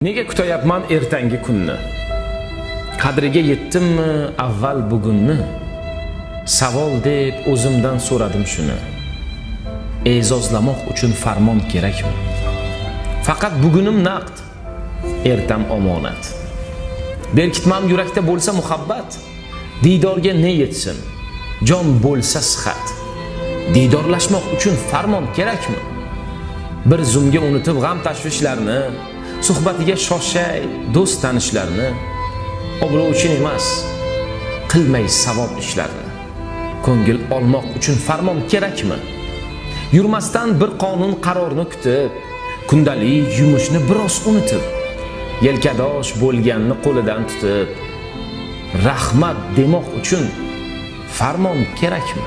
Nega kutayapman ertangi kunni? Qadriga yetdimmi avval bugunni? Savol deb o'zimdan so'radim shuni. E'zozlamoq uchun farmon kerakmi? Faqat bugunim naqd, ertam omonat. Berkitmam yurakda bo'lsa muhabbat, diydorga ne yetsin? Jon bo'lsa sihat. Diydorlashmoq uchun farmon kerakmi? Bir zumga unutib g'am tashvishlarni, suhbatiga shoshay do'st tanishlarni, obro' uchun emas, qilmay savob ishlarni. Ko'ngil olmoq uchun farmon kerakmi? Yurmasdan bir qonun qarorni kutib, kundalik yumushni biroz unutib, yelkadosh bo'lganni qo'lidan tutib, rahmat demoq uchun farmon kerakmi?